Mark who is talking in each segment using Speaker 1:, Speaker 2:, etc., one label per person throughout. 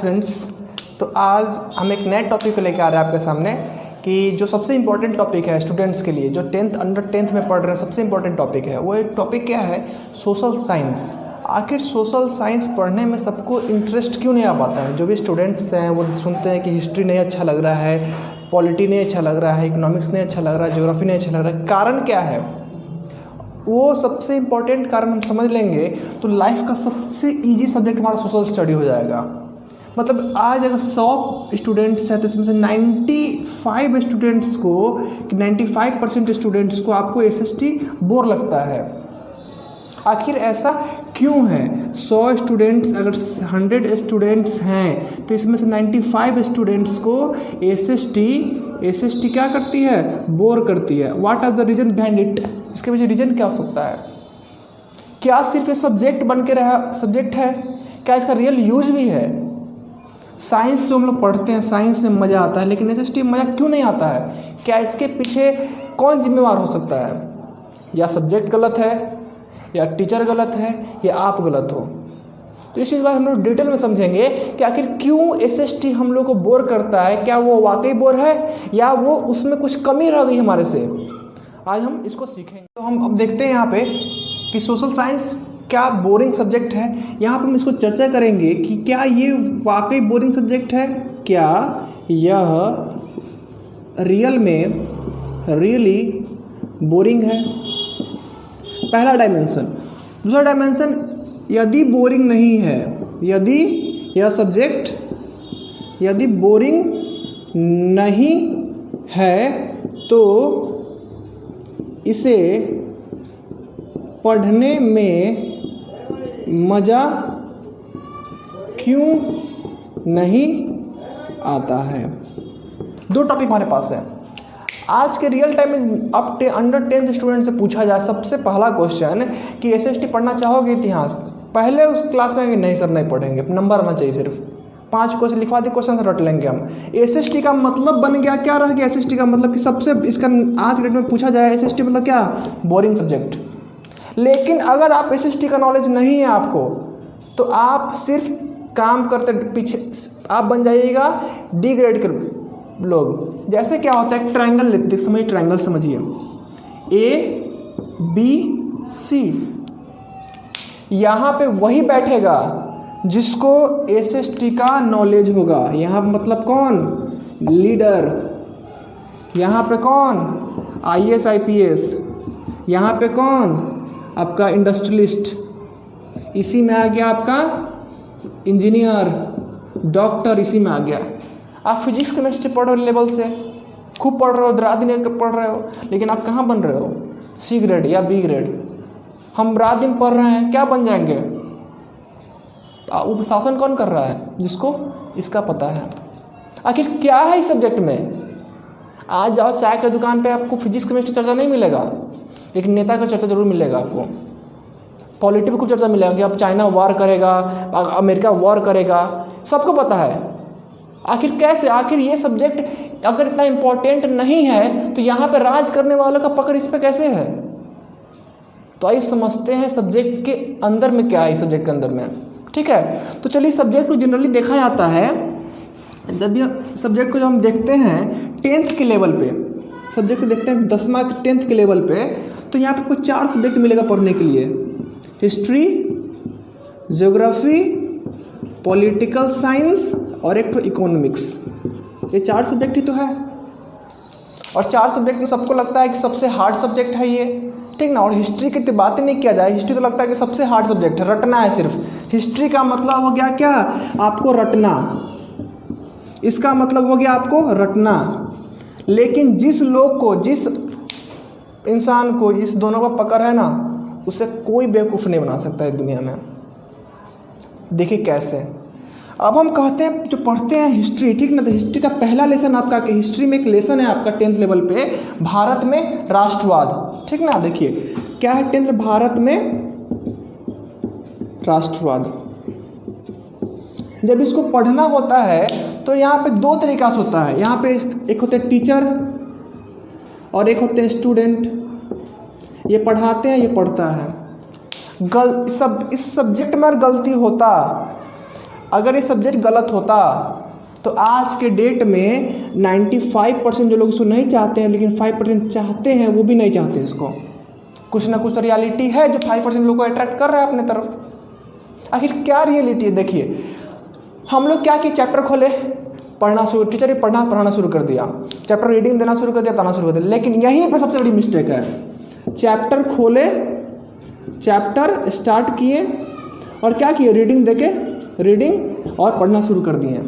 Speaker 1: Friends, तो आज हम एक नए टॉपिक को लेकर आ रहे हैं आपके सामने कि जो सबसे इम्पोर्टेंट टॉपिक है स्टूडेंट्स के लिए, जो अंडर टेंथ में पढ़ रहे हैं, सबसे इम्पोर्टेंट टॉपिक है। वो एक टॉपिक क्या है? Social science. आखिर सोशल साइंस पढ़ने में सबको इंटरेस्ट क्यों नहीं आ पाता है? जो भी स्टूडेंट्स हैं वो सुनते हैं कि हिस्ट्री नहीं अच्छा लग रहा है, पॉलिटी नहीं अच्छा लग रहा है, इकोनॉमिक्स नहीं अच्छा लग रहा है, ज्योग्राफी नहीं अच्छा लग रहा है। कारण क्या है? वो सबसे इम्पोर्टेंट कारण हम समझ लेंगे तो लाइफ का सबसे इजी सब्जेक्ट हमारा सोशल स्टडी हो जाएगा। मतलब आज अगर 100 स्टूडेंट्स हैं तो इसमें से 95 स्टूडेंट्स को, 95% स्टूडेंट्स को आपको एसएसटी बोर लगता है। आखिर ऐसा क्यों है? 100 स्टूडेंट्स अगर 100 स्टूडेंट्स हैं तो इसमें से 95 स्टूडेंट्स को एसएसटी क्या करती है? बोर करती है। What are the reason behind it? इसके पीछे रीजन क्या हो सकता है? क्या सिर्फ ये सब्जेक्ट बन के रहा सब्जेक्ट है? क्या इसका रियल यूज भी है? साइंस जो हम लोग पढ़ते हैं, साइंस में मज़ा आता है, लेकिन एसएसटी में मज़ा क्यों नहीं आता है? क्या इसके पीछे कौन जिम्मेवार हो सकता है? या सब्जेक्ट गलत है, या टीचर गलत है, या आप गलत हो? तो इस चीज़ को हम लोग डिटेल में समझेंगे कि आखिर क्यों एसएसटी हम लोग को बोर करता है। क्या वो वाकई बोर है या वो उसमें कुछ कमी रह गई हमारे से? आज हम इसको सीखेंगे। तो हम अब देखते हैं यहाँ पे कि सोशल साइंस क्या बोरिंग सब्जेक्ट है। यहाँ पर हम इसको चर्चा करेंगे कि क्या ये वाकई बोरिंग सब्जेक्ट है, क्या यह रियली बोरिंग है। पहला डायमेंशन। दूसरा डायमेंशन, यदि बोरिंग नहीं है, यदि यह सब्जेक्ट यदि बोरिंग नहीं है तो इसे पढ़ने में मज़ा क्यों नहीं आता है। दो टॉपिक हमारे पास है आज के रियल टाइम में। अब अंडर 10th स्टूडेंट से पूछा जाए सबसे पहला क्वेश्चन कि एसएसटी पढ़ना चाहोगे इतिहास? पहले उस क्लास में नहीं सर नहीं पढ़ेंगे, नंबर आना चाहिए सिर्फ। 5 क्वेश्चन लिखवा दे, क्वेश्चन से रट लेंगे हम। एसएसटी का मतलब बन गया, क्या रह गया एसएसटी का मतलब? कि सबसे इसका आज के डेट में पूछा जाए एसएसटी मतलब क्या? Boring subject. लेकिन अगर आप एसएसटी का नॉलेज नहीं है आपको, तो आप सिर्फ काम करते पीछे आप बन जाइएगा डी ग्रेड के लोग। जैसे क्या होता है, ट्रायंगल लेते समय, ट्रायंगल समझिए, ABC। यहाँ पे वही बैठेगा जिसको एसएसटी का नॉलेज होगा। यहाँ मतलब कौन? लीडर। यहाँ पे कौन? IAS IPS. यहाँ पे कौन? आपका इंडस्ट्रियलिस्ट। इसी में आ गया आपका इंजीनियर, डॉक्टर, इसी में आ गया। आप फिजिक्स केमिस्ट्री पढ़ रहे हो, लेवल से खूब पढ़ रहे हो, रात दिन पढ़ रहे हो, लेकिन आप कहाँ बन रहे हो? सी ग्रेड या बी ग्रेड। हम रात दिन पढ़ रहे हैं, क्या बन जाएंगे? वो शासन कौन कर रहा है? जिसको इसका पता है। आखिर क्या है इस सब्जेक्ट में? आज जाओ चाय की दुकान पे, आपको फिजिक्स केमिस्ट्री चर्चा नहीं मिलेगा, लेकिन नेता का चर्चा जरूर मिलेगा आपको। पॉलिटी में कुछ चर्चा मिलेगा कि अब चाइना वॉर करेगा, अमेरिका वॉर करेगा, सबको पता है। आखिर कैसे? आखिर ये सब्जेक्ट अगर इतना इम्पोर्टेंट नहीं है तो यहाँ पे राज करने वालों का पकड़ इस पे कैसे है? तो आइए समझते हैं सब्जेक्ट के अंदर में क्या है, इस सब्जेक्ट के अंदर में। ठीक है, तो चलिए सब्जेक्ट को जनरली देखा जाता है। जब ये सब्जेक्ट को जब हम देखते हैं 10th के लेवल पे, सब्जेक्ट को देखते हैं 10वां 10th के लेवल पे, तो यहाँ पे आपको 4 सब्जेक्ट मिलेगा पढ़ने के लिए। हिस्ट्री, ज्योग्राफी, पॉलिटिकल साइंस और एक तो इकोनॉमिक्स। ये 4 सब्जेक्ट ही तो है। और 4 सब्जेक्ट में सबको लगता है कि सबसे हार्ड सब्जेक्ट है ये, ठीक ना। और हिस्ट्री की तो बात ही नहीं किया जाए, हिस्ट्री तो लगता है कि सबसे हार्ड सब्जेक्ट है, रटना है सिर्फ। हिस्ट्री का मतलब हो गया क्या? आपको रटना। इसका मतलब हो गया आपको रटना। लेकिन जिस लोग को, जिस इंसान को इस दोनों का पकड़ है ना, उसे कोई बेवकूफ़ नहीं बना सकता है दुनिया में। देखिए कैसे। अब हम कहते हैं जो पढ़ते हैं हिस्ट्री, ठीक ना, तो हिस्ट्री का पहला लेसन आपका, कि हिस्ट्री में एक लेसन है आपका 10th लेवल पे, भारत में राष्ट्रवाद। ठीक ना, देखिए क्या है 10th, भारत में राष्ट्रवाद। जब इसको पढ़ना होता है तो यहाँ पे 2 तरीका से होता है। यहाँ पे एक होते हैं टीचर और एक होते हैं स्टूडेंट। ये पढ़ाते हैं, ये पढ़ता है। इस सब्जेक्ट में गलती होता अगर ये सब्जेक्ट गलत होता तो आज के डेट में 95% जो लोग इसको नहीं चाहते हैं, लेकिन 5% चाहते हैं, वो भी नहीं चाहते इसको। कुछ ना कुछ तो रियलिटी है जो 5% लोगों को अट्रैक्ट कर रहा है अपने तरफ। आखिर क्या रियलिटी है? देखिए, हम लोग क्या किए, चैप्टर खोले, पढ़ना शुरू, टीचर ने पढ़ाना शुरू कर दिया, चैप्टर रीडिंग देना शुरू कर दिया, बताना शुरू कर दिया। लेकिन यहीं पर सबसे बड़ी मिस्टेक है, चैप्टर खोले, चैप्टर स्टार्ट किए और क्या किए, रीडिंग देके रीडिंग और पढ़ना शुरू कर दिए।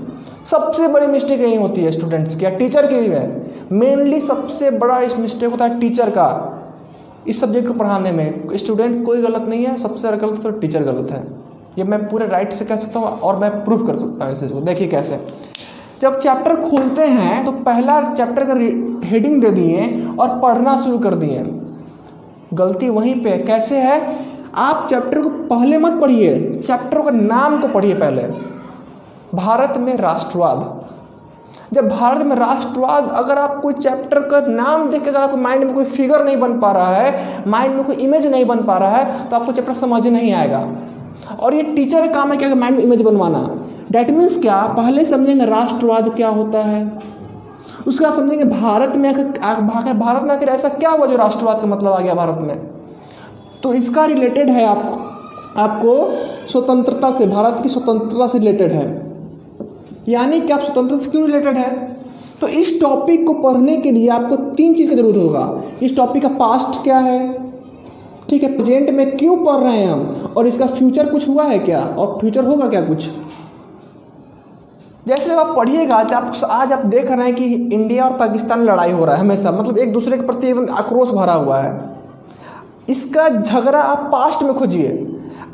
Speaker 1: सबसे बड़ी मिस्टेक यही होती है स्टूडेंट्स की या टीचर की भी है। मेनली सबसे बड़ा मिस्टेक होता है टीचर का इस सब्जेक्ट को पढ़ाने में। स्टूडेंट कोई गलत नहीं है, सबसे ज़्यादा गलत तो टीचर गलत है। ये मैं पूरे राइट से कह सकता हूँ और मैं प्रूफ कर सकता हूँ इस चीज़ को। देखिए कैसे, जब चैप्टर खोलते हैं तो पहला चैप्टर का हेडिंग दे दिए और पढ़ना शुरू कर दिए। गलती वहीं पे कैसे है, आप चैप्टर को पहले मत पढ़िए, चैप्टर का नाम को पढ़िए पहले। भारत में राष्ट्रवाद, जब भारत में राष्ट्रवाद, अगर आप कोई चैप्टर का नाम देख के अगर आपको माइंड में कोई फिगर नहीं बन पा रहा है, माइंड में कोई इमेज नहीं बन पा रहा है, तो आपको चैप्टर समझ नहीं आएगा। और ये टीचर का काम है क्या, माइंड में इमेज बनवाना। डैट मीन्स क्या, पहले समझेंगे राष्ट्रवाद क्या होता है, उसका समझेंगे भारत में आखिर ऐसा क्या हुआ जो राष्ट्रवाद का मतलब आ गया भारत में। तो इसका रिलेटेड है आपको स्वतंत्रता से, भारत की स्वतंत्रता से रिलेटेड है। यानी कि आप स्वतंत्रता से क्यों रिलेटेड है, तो इस टॉपिक को पढ़ने के लिए आपको 3 चीज़ की जरूरत होगा। इस टॉपिक का पास्ट क्या है, ठीक है, प्रेजेंट में क्यों पढ़ रहे हैं हम, और इसका फ्यूचर कुछ हुआ है क्या, और फ्यूचर होगा क्या कुछ। जैसे आप पढ़िएगा, आज आप देख रहे हैं कि इंडिया और पाकिस्तान में लड़ाई हो रहा है हमेशा, मतलब एक दूसरे के प्रति एकदम आक्रोश भरा हुआ है। इसका झगड़ा आप पास्ट में खोजिए।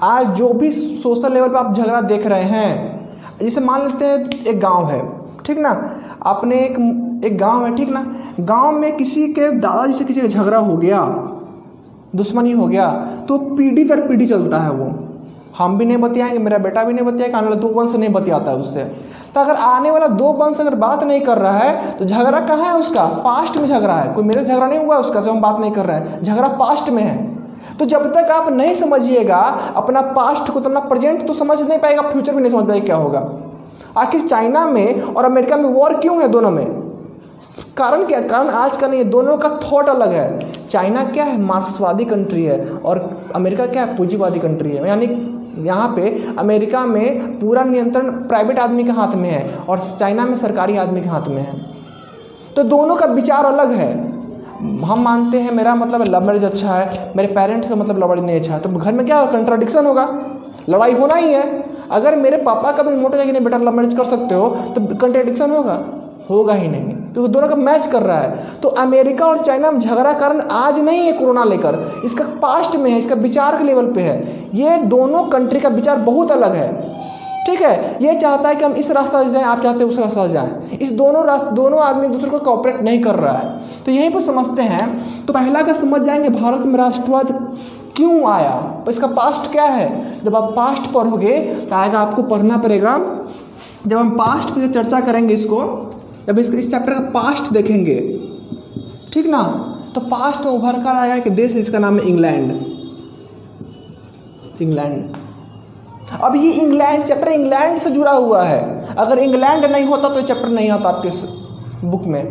Speaker 1: आज जो भी सोशल लेवल पर आप झगड़ा देख रहे हैं, जैसे मान लेते हैं एक गांव है, ठीक ना, आपने एक गांव है, ठीक ना, गांव में किसी के दादाजी से किसी का झगड़ा हो गया, दुश्मनी हो गया, तो पीढ़ी दर पीढ़ी चलता है। वो हम भी नहीं बतियाएंगे, मेरा बेटा भी नहीं बतियाएगा, आने वाला 2 वंश नहीं बतियाता है उससे। तो अगर आने वाला 2 वंश अगर बात नहीं कर रहा है तो झगड़ा कहाँ है उसका, पास्ट में झगड़ा है। कोई मेरे झगड़ा नहीं हुआ उसका, से हम बात नहीं कर रहे हैं, झगड़ा पास्ट में है। तो जब तक आप नहीं समझिएगा अपना पास्ट को, तो अपना प्रेजेंट तो समझ नहीं पाएगा, फ्यूचर भी नहीं समझ पाएगा क्या होगा। आखिर चाइना में और अमेरिका में वॉर क्यों है दोनों में, कारण क्या, कारण आज का नहीं है, दोनों का थॉट अलग है। चाइना क्या है, मार्क्सवादी कंट्री है, और अमेरिका क्या है, पूंजीवादी कंट्री है। यानी यहाँ पे अमेरिका में पूरा नियंत्रण प्राइवेट आदमी के हाथ में है और चाइना में सरकारी आदमी के हाथ में है। तो दोनों का विचार अलग है। हम मानते हैं मेरा मतलब लव मैरिज अच्छा है, मेरे पेरेंट्स का मतलब लव मैरिज नहीं अच्छा है, तो घर में क्या कंट्राडिक्शन होगा, लड़ाई होना ही है। अगर मेरे पापा का भी मोटे जाके नहीं बेटा लव मैरिज कर सकते हो, तो कंट्राडिक्शन होगा ही नहीं, क्योंकि दोनों का मैच कर रहा है। तो अमेरिका और चाइना में झगड़ा कारण आज नहीं है कोरोना लेकर, इसका पास्ट में है, इसका विचार के लेवल पे है। ये दोनों कंट्री का विचार बहुत अलग है, ठीक है। ये चाहता है कि हम इस रास्ता से जाएं, आप चाहते हैं उस रास्ता से जाएं। इस दोनों आदमी एक दूसरे को कोऑपरेट नहीं कर रहा है। तो यहीं पर समझते हैं। तो पहला का समझ जाएंगे भारत में राष्ट्रवाद क्यों आया, तो इसका पास्ट क्या है। जब आप पास्ट पढ़ोगे तो आएगा, आपको पढ़ना पड़ेगा। जब हम पास्ट पे चर्चा करेंगे इसको, जब इस चैप्टर का पास्ट देखेंगे, ठीक ना, तो पास्ट में उभर कर आएगा कि देश, इसका नाम है इंग्लैंड। अब ये इंग्लैंड चैप्टर इंग्लैंड से जुड़ा हुआ है। अगर इंग्लैंड नहीं होता तो ये चैप्टर नहीं आता आपके बुक में,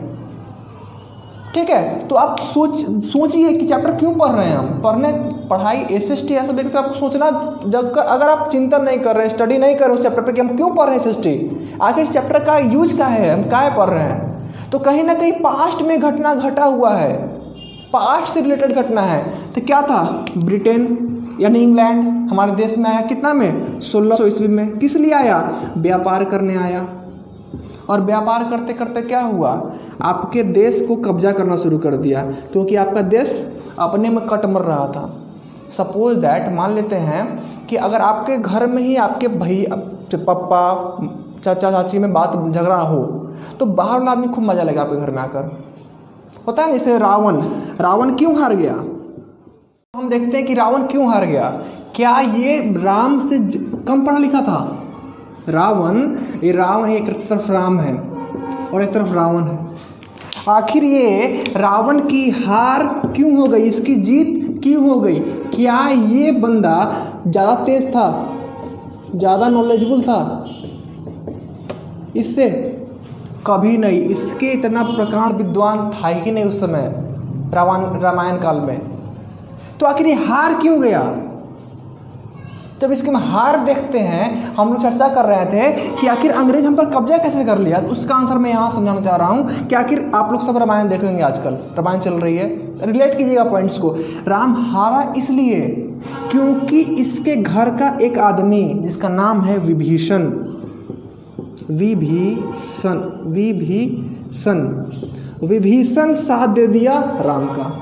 Speaker 1: ठीक है। तो आप सोचिए कि चैप्टर क्यों पढ़ रहे हैं हम। पढ़ाई SST ऐसा देख कर आपको सोचना, जब अगर आप चिंतन नहीं कर रहे हैं, स्टडी नहीं कर रहे उस चैप्टर पे कि हम क्यों पढ़ रहे हैं SST, आखिर इस चैप्टर का यूज क्या है, हम क्या पढ़ रहे हैं। तो कहीं ना कहीं पास्ट में घटना घटा हुआ है, पास्ट से रिलेटेड घटना है। तो क्या था, ब्रिटेन यानी इंग्लैंड हमारे देश में आया कितना में, 1600 ईस्वी में। किस लिए आया, व्यापार करने आया। और व्यापार करते करते क्या हुआ, आपके देश को कब्जा करना शुरू कर दिया, क्योंकि आपका देश अपने में कट मर रहा था। सपोज दैट, मान लेते हैं कि अगर आपके घर में ही आपके भैया, पापा, चाचा चाची में बात झगड़ा हो, तो बाहर वाला आदमी खूब मजा लेगा आपके घर में आकर। होता है जैसे रावण क्यों हार गया, हम देखते हैं कि रावण क्यों हार गया। क्या ये राम से कम पढ़ा लिखा था रावण? रावण एक तरफ राम है और एक तरफ रावण है। आखिर ये रावण की हार क्यों हो गई, इसकी जीत क्यों हो गई? क्या ये बंदा ज़्यादा तेज था, ज़्यादा नॉलेजेबल था? इससे कभी नहीं। इसके इतना प्रकांड विद्वान था ही नहीं उस समय रामायण काल में। तो आखिर ये हार क्यों गया? जब इसके में हार देखते हैं, हम लोग चर्चा कर रहे थे कि आखिर अंग्रेज हम पर कब्जा कैसे कर लिया, तो उसका आंसर मैं यहाँ समझाना चाह रहा हूँ कि आखिर आप लोग सब रामायण देखेंगे, आजकल रामायण चल रही है, रिलेट कीजिएगा पॉइंट्स को। राम हारा इसलिए क्योंकि इसके घर का एक आदमी जिसका नाम है विभीषण विभीषण साथ दे दिया राम का।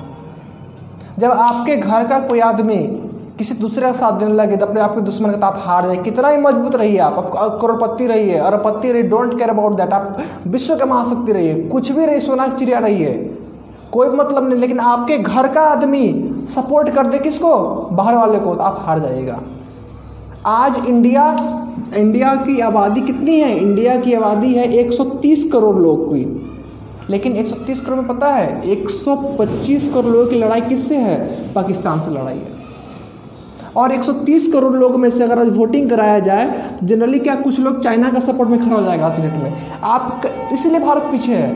Speaker 1: जब आपके घर का कोई आदमी किसी दूसरे का साथ देने लगे तो अपने आपके दुश्मन का, तो आप हार जाए। कितना ही मजबूत रहिए आप करोड़पति रहिए, अरबपति रहिए, डोंट केयर अबाउट दैट, आप विश्व के महाशक्ति रहिए, कुछ भी रहिए, सोना की चिड़िया रहिए, कोई मतलब नहीं, लेकिन आपके घर का आदमी सपोर्ट कर दे किसको, बाहर वाले को, तो आप हार जाइएगा। आज इंडिया की आबादी कितनी है? इंडिया की आबादी है 130 करोड़ लोग की, लेकिन 130 करोड़ में पता है 125 करोड़ लोगों की लड़ाई किससे है? पाकिस्तान से लड़ाई है। और 130 करोड़ लोगों में से अगर आज वोटिंग कराया जाए तो जनरली क्या कुछ लोग चाइना का सपोर्ट में खड़ा हो जाएगा आज डेट में। आप इसलिए भारत पीछे है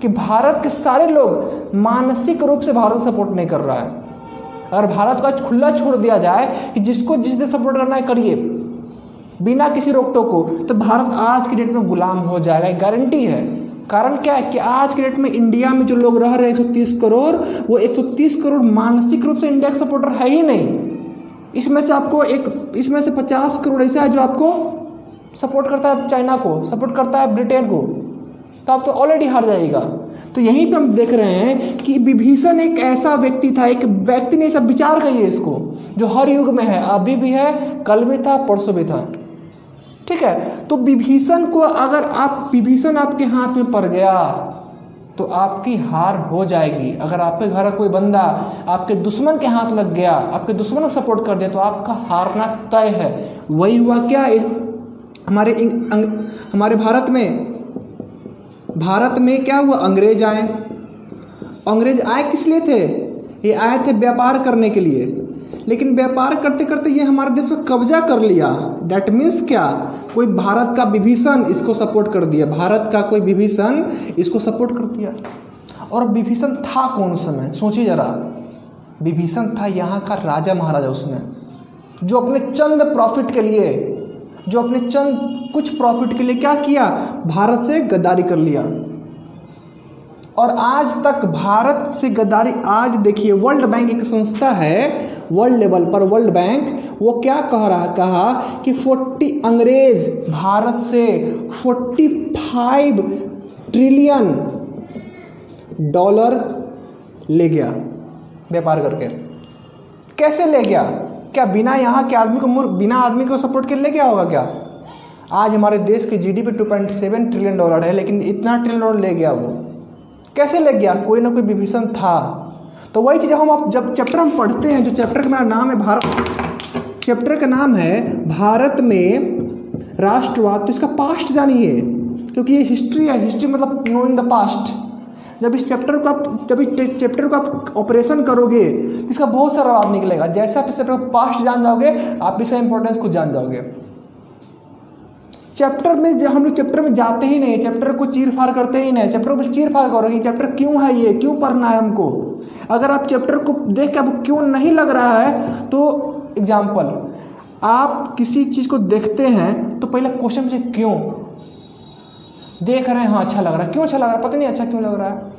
Speaker 1: कि भारत के सारे लोग मानसिक रूप से भारत को सपोर्ट नहीं कर रहा है। अगर भारत को आज खुला छोड़ दिया जाए कि जिसको जिस दिन सपोर्ट करना है करिए बिना किसी रोक टोक को, तो भारत आज की डेट में गुलाम हो जाएगा, गारंटी है। कारण क्या है कि आज के डेट में इंडिया में जो लोग रह रहे हैं 130 करोड़, वो 130 करोड़ मानसिक रूप से इंडिया के सपोर्टर है ही नहीं। इसमें से 50 करोड़ ऐसा है जो आपको सपोर्ट करता है चाइना को, सपोर्ट करता है ब्रिटेन को, तो आप तो ऑलरेडी हार जाएगा। तो यहीं पे हम देख रहे हैं कि विभीषण एक ऐसा व्यक्ति था, एक व्यक्ति ने सब विचार कहिए इसको, जो हर युग में है, अभी भी है, कल भी था, परसों भी था, ठीक है। तो विभीषण को अगर विभीषण आपके हाथ में पड़ गया तो आपकी हार हो जाएगी। अगर आपके घर का कोई बंदा आपके दुश्मन के हाथ लग गया, आपके दुश्मन को सपोर्ट कर दिया, तो आपका हारना तय है। वही हुआ क्या हमारे भारत में क्या हुआ? अंग्रेज आए किस लिए थे? ये आए थे व्यापार करने के लिए, लेकिन व्यापार करते करते ये हमारे देश में कब्जा कर लिया। डैट मीन्स क्या? कोई भारत का विभीषण इसको सपोर्ट कर दिया, भारत का कोई विभीषण इसको सपोर्ट कर दिया। और विभीषण था कौन समय? सोचिए जरा, विभीषण था यहाँ का राजा महाराजा उसमें, जो अपने चंद प्रॉफिट के लिए, जो अपने चंद कुछ प्रॉफिट के लिए क्या किया? भारत से गद्दारी कर लिया। और आज तक भारत से गद्दारी, आज देखिए वर्ल्ड बैंक एक संस्था है वर्ल्ड लेवल पर, वर्ल्ड बैंक, वो क्या कहा कि अंग्रेज भारत से 45 ट्रिलियन डॉलर ले गया व्यापार करके। कैसे ले गया? क्या बिना यहाँ के आदमी को, बिना आदमी को सपोर्ट के ले गया होगा क्या? आज हमारे देश की जीडीपी 2.7 ट्रिलियन डॉलर है, लेकिन इतना ट्रिलियन डॉलर ले गया वो कैसे ले गया? कोई ना कोई विभीषण था। तो वही चीज़ हम जब चैप्टर हम पढ़ते हैं, जो चैप्टर का मेरा नाम है चैप्टर का नाम है भारत में राष्ट्रवाद, तो इसका पास्ट जानिए, क्योंकि ये हिस्ट्री है। हिस्ट्री मतलब नोइंग द पास्ट। जब इस चैप्टर को आप ऑपरेशन करोगे, इसका बहुत सारा लाभ निकलेगा। जैसे आप इस चैप्टर का पास्ट जान जाओगे, आप इसका इंपॉर्टेंस खुद जान जाओगे। चैप्टर में जो हम लोग चैप्टर में जाते ही नहीं, चैप्टर को चीर फाड़ करते ही नहीं, चैप्टर को चीर फाड़ करोगे, चैप्टर क्यों है, ये क्यों पढ़ना है हमको। अगर आप चैप्टर को देख के आपको क्यों नहीं लग रहा है, तो एग्जाम्पल, आप किसी चीज़ को देखते हैं तो पहले क्वेश्चन से क्यों देख रहे हैं? हाँ अच्छा लग रहा है। क्यों अच्छा लग रहा है? पता नहीं अच्छा क्यों लग रहा है।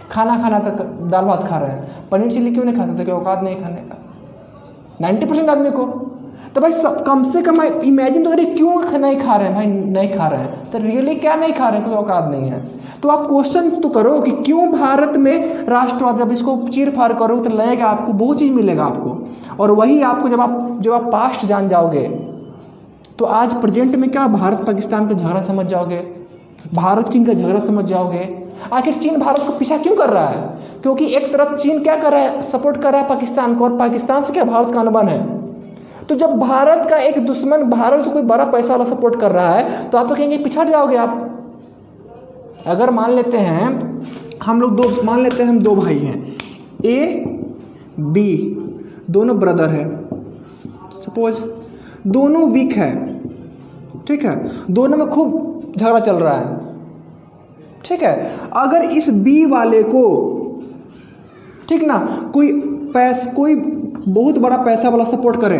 Speaker 1: खाना तक दाल भात खा रहे हैं, पनीर चिल्ली क्यों नहीं खा सकते? क्यों औकात नहीं खाने का 90% आदमी को। तो भाई कम से कम इमेजिन तो करिए क्यों नहीं खा रहे हैं भाई, नहीं खा रहे हैं तो रियली क्या नहीं खा रहे हैं, कोई औकात नहीं है। तो आप क्वेश्चन तो करो कि क्यों भारत में राष्ट्रवाद, जब इसको चीर फाड़ करो तो लगेगा आपको, बहुत चीज़ मिलेगा आपको। और वही आपको जब आप पास्ट जान जाओगे तो आज प्रेजेंट में क्या भारत पाकिस्तान का झगड़ा समझ जाओगे, भारत चीन का झगड़ा समझ जाओगे। आखिर चीन भारत को पीछा क्यों कर रहा है? क्योंकि एक तरफ चीन क्या कर रहा है, सपोर्ट कर रहा है पाकिस्तान को, और पाकिस्तान से क्या भारत का अनबन है। तो जब भारत का एक दुश्मन भारत को कोई बड़ा पैसा वाला सपोर्ट कर रहा है, तो आप तो कहेंगे पिछड़ जाओगे आप। अगर मान लेते हैं हम दो भाई हैं, ए बी, दोनों ब्रदर है, सपोज दोनों वीक है, ठीक है, दोनों में खूब
Speaker 2: झगड़ा चल रहा है, ठीक है। अगर इस बी वाले को, ठीक ना, कोई बहुत बड़ा पैसा वाला सपोर्ट करे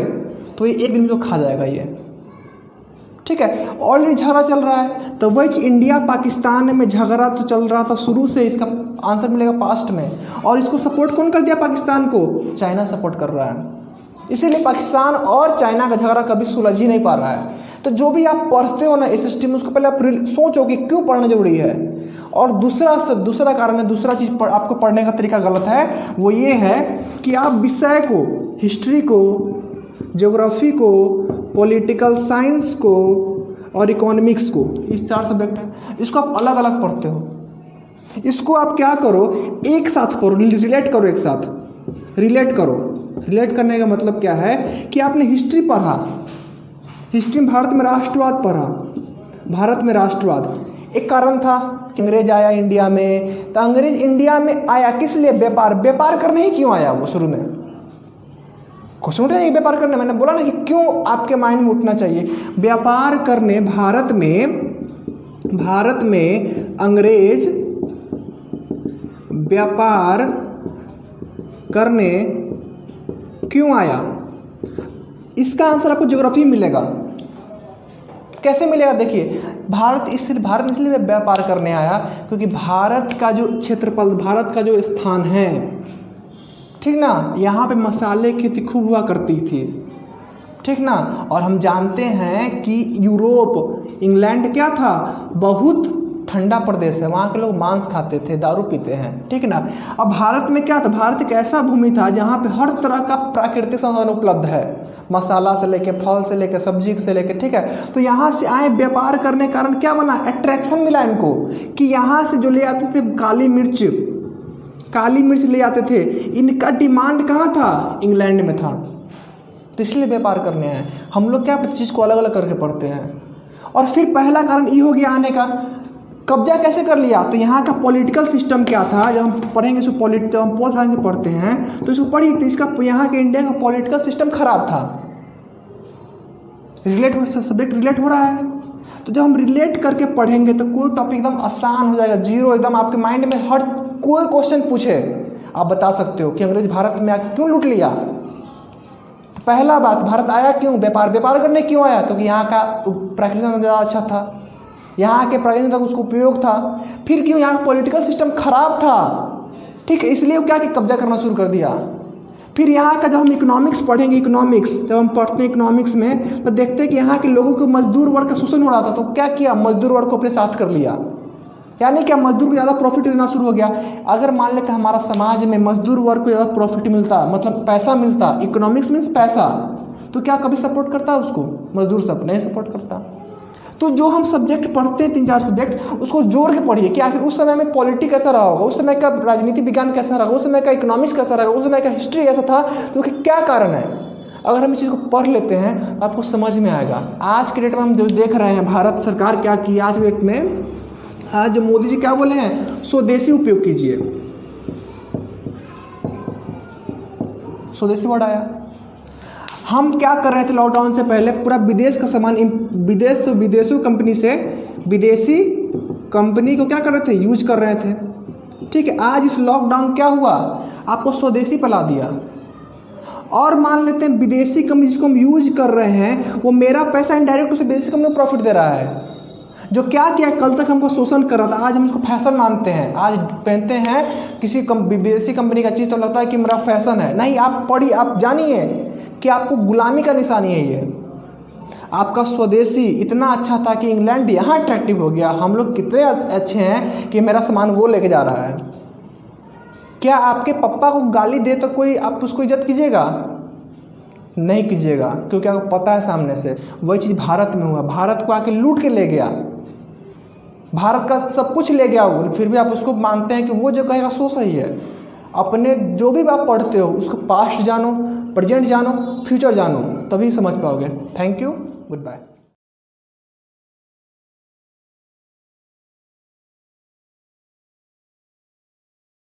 Speaker 2: तो ये एक दिन में खा जाएगा ये, ठीक है। ऑलरेडी झगड़ा चल रहा है, तो वही इंडिया पाकिस्तान में झगड़ा तो चल रहा था शुरू से, इसका आंसर मिलेगा पास्ट में। और इसको सपोर्ट कौन कर दिया पाकिस्तान को? चाइना सपोर्ट कर रहा है। इसीलिए पाकिस्तान और चाइना का झगड़ा कभी सुलझ ही नहीं पा रहा है। तो जो भी आप पढ़ते हो ना एसएसटी में, उसको पहले आप सोचो कि क्यों पढ़ना जरूरी है। और दूसरा कारण है, दूसरा चीज़ आपको पढ़ने का तरीका गलत है, वो ये है कि आप विषय को, हिस्ट्री को, ज्योग्राफी को, पॉलिटिकल साइंस को और इकोनॉमिक्स को, इस 4 सब्जेक्ट हैं, इसको आप अलग अलग पढ़ते हो। इसको आप क्या करो, एक साथ पढ़ो, रिलेट करो, एक साथ रिलेट करो। रिलेट करने का मतलब क्या है कि आपने हिस्ट्री पढ़ा, हिस्ट्री में भारत में राष्ट्रवाद पढ़ा, भारत में राष्ट्रवाद एक कारण था कि अंग्रेज आया इंडिया में। तो अंग्रेज इंडिया में आया किस लिए? व्यापार करने ही क्यों आया वो शुरू में? क्वेश्चन उठा है व्यापार करने, मैंने बोला ना कि क्यों आपके माइंड में उठना चाहिए। व्यापार करने भारत में अंग्रेज व्यापार करने क्यों आया? इसका आंसर आपको ज्योग्राफी में मिलेगा। कैसे मिलेगा? देखिए, भारत इसलिए व्यापार करने आया क्योंकि भारत का जो क्षेत्रफल, भारत का जो स्थान है, ठीक ना, यहाँ पे मसाले की खेती खूब हुआ करती थी, ठीक ना। और हम जानते हैं कि यूरोप, इंग्लैंड क्या था? बहुत ठंडा प्रदेश है, वहाँ के लोग मांस खाते थे, दारू पीते हैं, ठीक ना। अब भारत में क्या था? भारत एक ऐसा भूमि था जहाँ पे हर तरह का प्राकृतिक संसाधन उपलब्ध है, मसाला से लेके, फल से लेके, सब्जी से लेके, ठीक है। तो यहाँ से आए, व्यापार करने के कारण क्या बना? अट्रैक्शन मिला इनको कि यहाँ से जो ले आते थे काली मिर्च ले आते थे, इनका डिमांड कहाँ था? इंग्लैंड में था। तो इसलिए व्यापार करने आए। हम लोग क्या चीज़ को अलग अलग करके पढ़ते हैं। और फिर पहला कारण ये हो गया आने का, कब्जा कैसे कर लिया? तो यहाँ का पॉलिटिकल सिस्टम क्या था? जब हम पढ़ेंगे इसको, जब हम पॉल साइंस में पढ़ते हैं तो इसको पढ़िए, तो इसका यहाँ के इंडिया का पॉलिटिकल सिस्टम खराब था। सब्जेक्ट रिलेट हो रहा है, तो जब हम रिलेट करके पढ़ेंगे तो कोई टॉपिक एकदम आसान हो जाएगा, जीरो एकदम आपके माइंड में। हर कोई क्वेश्चन पूछे आप बता सकते हो कि अंग्रेज भारत में आके क्यों लूट लिया। तो पहला बात, भारत आया क्यों? व्यापार करने क्यों आया? क्योंकि यहाँ का प्राकृतिक संसाधन ज़्यादा अच्छा था, यहाँ के प्रयोजन तक उसको उपयोग था। फिर क्यों? यहाँ पॉलिटिकल सिस्टम खराब था, ठीक है, इसलिए वो क्या कि कब्जा करना शुरू कर दिया। फिर यहाँ का जब हम इकोनॉमिक्स पढ़ेंगे, जब हम पढ़ते हैं इकोनॉमिक्स में, तो देखते हैं कि यहाँ के लोगों को मजदूर वर्ग का शोषण हो रहा था। तो क्या किया? मजदूर वर्ग को अपने साथ कर लिया, यानी क्या मजदूर को ज़्यादा प्रॉफिट देना शुरू हो गया। अगर मान लेते हमारा समाज में मजदूर वर्ग को ज़्यादा प्रॉफिट मिलता, मतलब पैसा मिलता, इकोनॉमिक्स मीन्स पैसा, तो क्या कभी सपोर्ट करता उसको? मजदूर सब नहीं सपोर्ट करता। तो जो हम सब्जेक्ट पढ़ते हैं 3-4 सब्जेक्ट, उसको जोड़ के पढ़िए कि आखिर उस समय में पॉलिटी कैसा रहा होगा, उस समय का राजनीति विज्ञान कैसा रहा, उस समय का इकोनॉमिक्स कैसा रहा, उस समय का हिस्ट्री ऐसा था, क्योंकि क्या कारण है। अगर हम इस चीज़ को पढ़ लेते हैं तो आपको समझ में आएगा। आज के डेट में हम जो देख रहे हैं, भारत सरकार क्या की आज के डेट में, आज मोदी जी क्या बोले हैं? स्वदेशी उपयोग कीजिए, स्वदेशी वर्ड आया। हम क्या कर रहे थे लॉकडाउन से पहले? पूरा विदेश का सामान, विदेशी कंपनी को क्या कर रहे थे? यूज कर रहे थे, ठीक है। आज इस लॉकडाउन क्या हुआ? आपको स्वदेशी पे ला दिया। और मान लेते हैं विदेशी कंपनी जिसको हम यूज कर रहे हैं, वो मेरा पैसा इनडायरेक्ट उसे विदेशी कंपनी को प्रॉफिट दे रहा है, जो क्या किया? कल तक हमको शोषण कर रहा था, आज हम उसको फैशन मानते हैं। आज पहनते हैं किसी विदेशी कंपनी का चीज़ तो लगता है कि मेरा फैशन है। नहीं, आप पढ़िए, आप जानिए कि आपको गुलामी का निशानी है ये। आपका स्वदेशी इतना अच्छा था कि इंग्लैंड यहाँ अट्रैक्टिव हो गया। हम लोग कितने अच्छे हैं कि मेरा सामान वो लेके जा रहा है। क्या आपके पापा को गाली दे तो कोई आप उसको इज्जत कीजिएगा? नहीं कीजिएगा, क्योंकि आपको पता है सामने से। वही चीज़ भारत में हुआ, भारत को आके लूट के ले गया, भारत का सब कुछ ले गया वो, फिर भी आप उसको मानते हैं कि वो जो कहेगा सो सही है। अपने जो भी आप पढ़ते हो उसको पास्ट जानो, प्रेजेंट जानो, फ्यूचर जानो, तभी समझ पाओगे। Thank you, good bye.